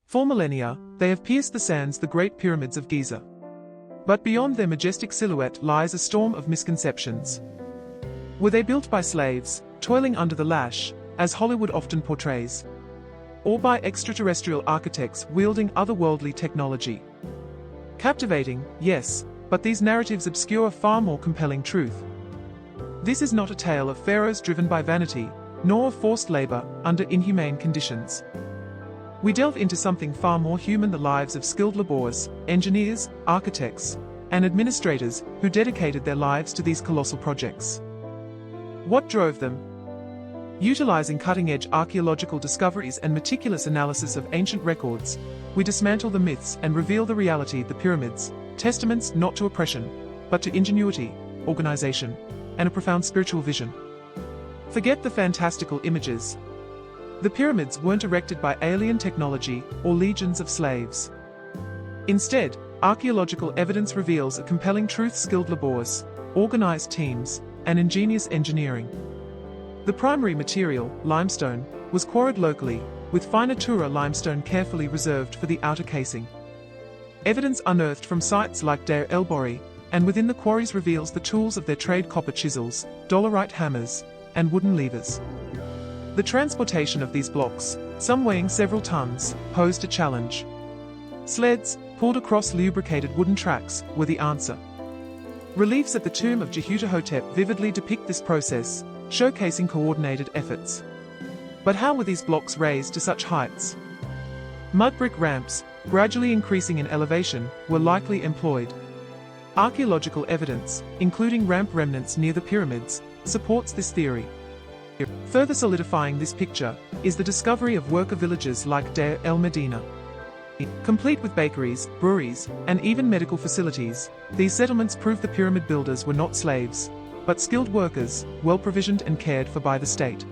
For millennia, they have pierced the sands the Great Pyramids of Giza. But beyond their majestic silhouette lies a storm of misconceptions. Were they built by slaves, toiling under the lash, as Hollywood often portrays? Or by extraterrestrial architects wielding otherworldly technology? Captivating, yes, but these narratives obscure a far more compelling truth. This is not a tale of pharaohs driven by vanity, nor of forced labor under inhumane conditions. We delve into something far more human: the lives of skilled laborers, engineers, architects, and administrators who dedicated their lives to these colossal projects. What drove them? Utilizing cutting-edge archaeological discoveries and meticulous analysis of ancient records, we dismantle the myths and reveal the reality: the pyramids, testaments not to oppression, but to ingenuity, organization, and a profound spiritual vision. Forget the fantastical images. The pyramids weren't erected by alien technology or legions of slaves. Instead, archaeological evidence reveals a compelling truth: skilled laborers, organized teams, and ingenious engineering. The primary material, limestone, was quarried locally, with finer Tura limestone carefully reserved for the outer casing. Evidence unearthed from sites like Deir el-Bahari and within the quarries reveals the tools of their trade: copper chisels, dolerite hammers, and wooden levers. The transportation of these blocks, some weighing several tons, posed a challenge. Sleds, pulled across lubricated wooden tracks, were the answer. Reliefs at the tomb of Jehuta-Hotep vividly depict this process, showcasing coordinated efforts. But how were these blocks raised to such heights? Mud brick ramps, gradually increasing in elevation, were likely employed. Archaeological evidence, including ramp remnants near the pyramids, supports this theory. Further solidifying this picture is the discovery of worker villages like Deir el-Medina. Complete with bakeries, breweries, and even medical facilities, these settlements prove the pyramid builders were not slaves, but skilled workers, well provisioned and cared for by the state.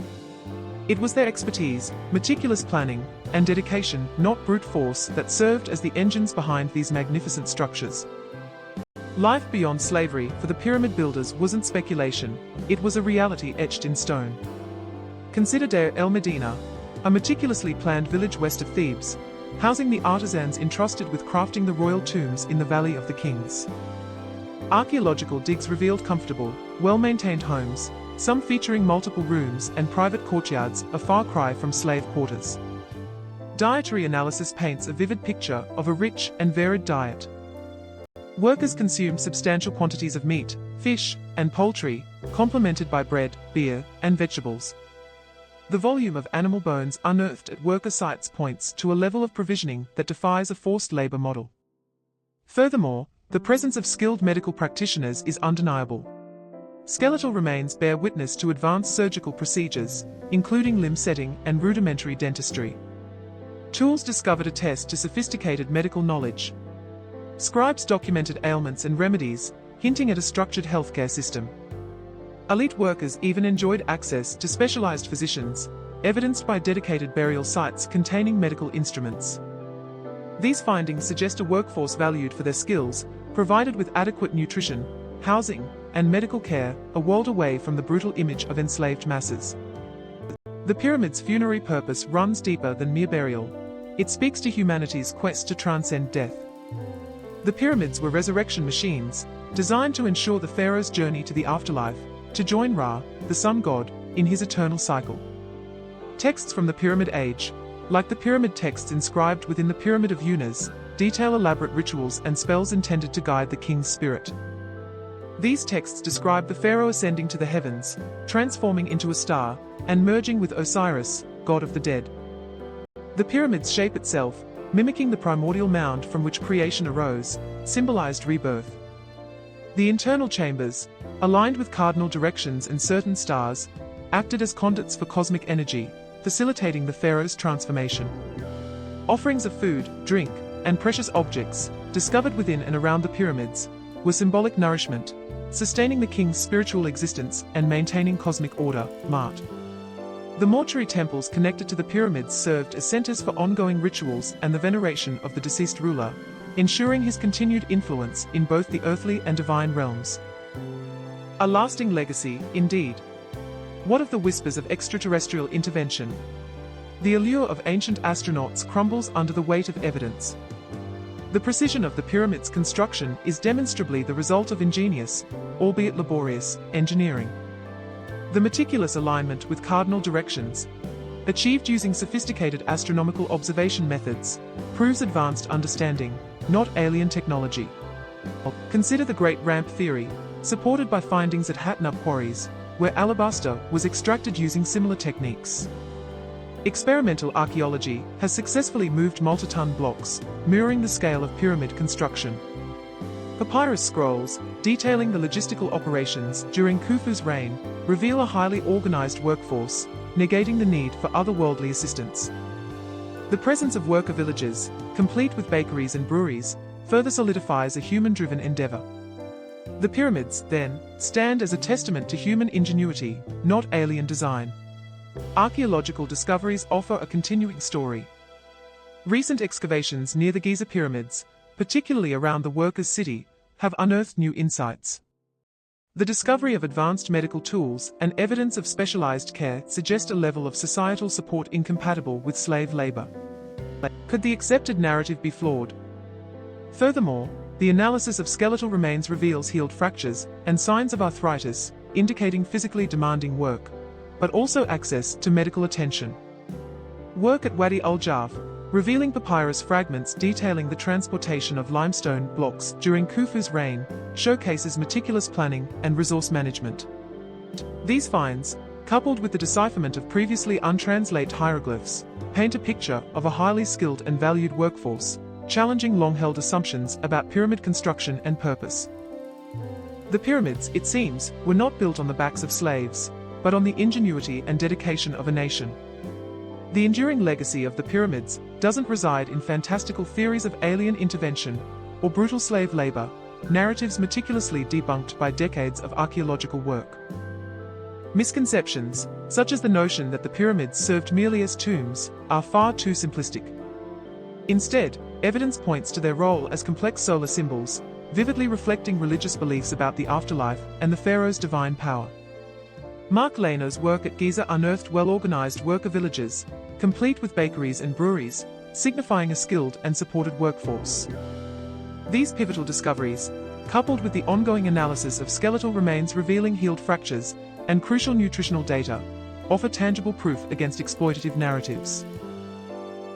It was their expertise, meticulous planning, and dedication, not brute force, that served as the engines behind these magnificent structures. Life beyond slavery for the pyramid builders wasn't speculation, it was a reality etched in stone. Consider Deir el-Medina, a meticulously planned village west of Thebes, housing the artisans entrusted with crafting the royal tombs in the Valley of the Kings. Archaeological digs revealed comfortable, well-maintained homes, some featuring multiple rooms and private courtyards, a far cry from slave quarters. Dietary analysis paints a vivid picture of a rich and varied diet. Workers consumed substantial quantities of meat, fish, and poultry, complemented by bread, beer, and vegetables. The volume of animal bones unearthed at worker sites points to a level of provisioning that defies a forced labor model. Furthermore, the presence of skilled medical practitioners is undeniable. Skeletal remains bear witness to advanced surgical procedures, including limb setting and rudimentary dentistry. Tools discovered attest to sophisticated medical knowledge. Scribes documented ailments and remedies, hinting at a structured healthcare system. Elite workers even enjoyed access to specialized physicians, evidenced by dedicated burial sites containing medical instruments. These findings suggest a workforce valued for their skills, provided with adequate nutrition, housing, and medical care, a world away from the brutal image of enslaved masses. The pyramid's funerary purpose runs deeper than mere burial. It speaks to humanity's quest to transcend death. The pyramids were resurrection machines, designed to ensure the pharaoh's journey to the afterlife, to join Ra, the sun god, in his eternal cycle. Texts from the Pyramid Age, like the pyramid texts inscribed within the Pyramid of Unas, detail elaborate rituals and spells intended to guide the king's spirit. These texts describe the pharaoh ascending to the heavens, transforming into a star, and merging with Osiris, god of the dead. The pyramid's shape itself, mimicking the primordial mound from which creation arose, symbolized rebirth. The internal chambers, aligned with cardinal directions and certain stars, acted as conduits for cosmic energy, facilitating the pharaoh's transformation. Offerings of food, drink, and precious objects, discovered within and around the pyramids, were symbolic nourishment, sustaining the king's spiritual existence and maintaining cosmic order, Mart. The mortuary temples connected to the pyramids served as centers for ongoing rituals and the veneration of the deceased ruler, ensuring his continued influence in both the earthly and divine realms. A lasting legacy, indeed. What of the whispers of extraterrestrial intervention? The allure of ancient astronauts crumbles under the weight of evidence. The precision of the pyramid's construction is demonstrably the result of ingenious, albeit laborious, engineering. The meticulous alignment with cardinal directions, achieved using sophisticated astronomical observation methods, proves advanced understanding, not alien technology. Consider the Great Ramp theory, supported by findings at Hatna quarries, where alabaster was extracted using similar techniques. Experimental archaeology has successfully moved multi-ton blocks, mirroring the scale of pyramid construction. Papyrus scrolls, detailing the logistical operations during Khufu's reign, reveal a highly organized workforce, negating the need for otherworldly assistance. The presence of worker villages, complete with bakeries and breweries, further solidifies a human-driven endeavor. The pyramids, then, stand as a testament to human ingenuity, not alien design. Archaeological discoveries offer a continuing story. Recent excavations near the Giza pyramids, particularly around the workers' city, have unearthed new insights. The discovery of advanced medical tools and evidence of specialized care suggest a level of societal support incompatible with slave labor. Could the accepted narrative be flawed? Furthermore, the analysis of skeletal remains reveals healed fractures and signs of arthritis, indicating physically demanding work, but also access to medical attention. Work at Wadi al-Jarf, revealing papyrus fragments detailing the transportation of limestone blocks during Khufu's reign, showcases meticulous planning and resource management. These finds, coupled with the decipherment of previously untranslated hieroglyphs, paint a picture of a highly skilled and valued workforce, challenging long-held assumptions about pyramid construction and purpose. The pyramids, it seems, were not built on the backs of slaves, but on the ingenuity and dedication of a nation. The enduring legacy of the pyramids doesn't reside in fantastical theories of alien intervention or brutal slave labor, narratives meticulously debunked by decades of archaeological work. Misconceptions, such as the notion that the pyramids served merely as tombs, are far too simplistic. Instead, evidence points to their role as complex solar symbols, vividly reflecting religious beliefs about the afterlife and the pharaoh's divine power. Mark Lehner's work at Giza unearthed well-organized worker villages, complete with bakeries and breweries, signifying a skilled and supported workforce. These pivotal discoveries, coupled with the ongoing analysis of skeletal remains revealing healed fractures and crucial nutritional data, offer tangible proof against exploitative narratives.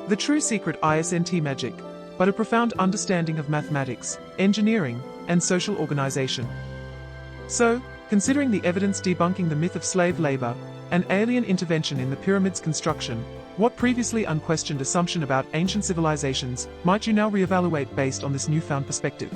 The true secret isn't magic, but a profound understanding of mathematics, engineering, and social organization. So, considering the evidence debunking the myth of slave labor and alien intervention in the pyramid's construction, what previously unquestioned assumption about ancient civilizations might you now reevaluate based on this newfound perspective?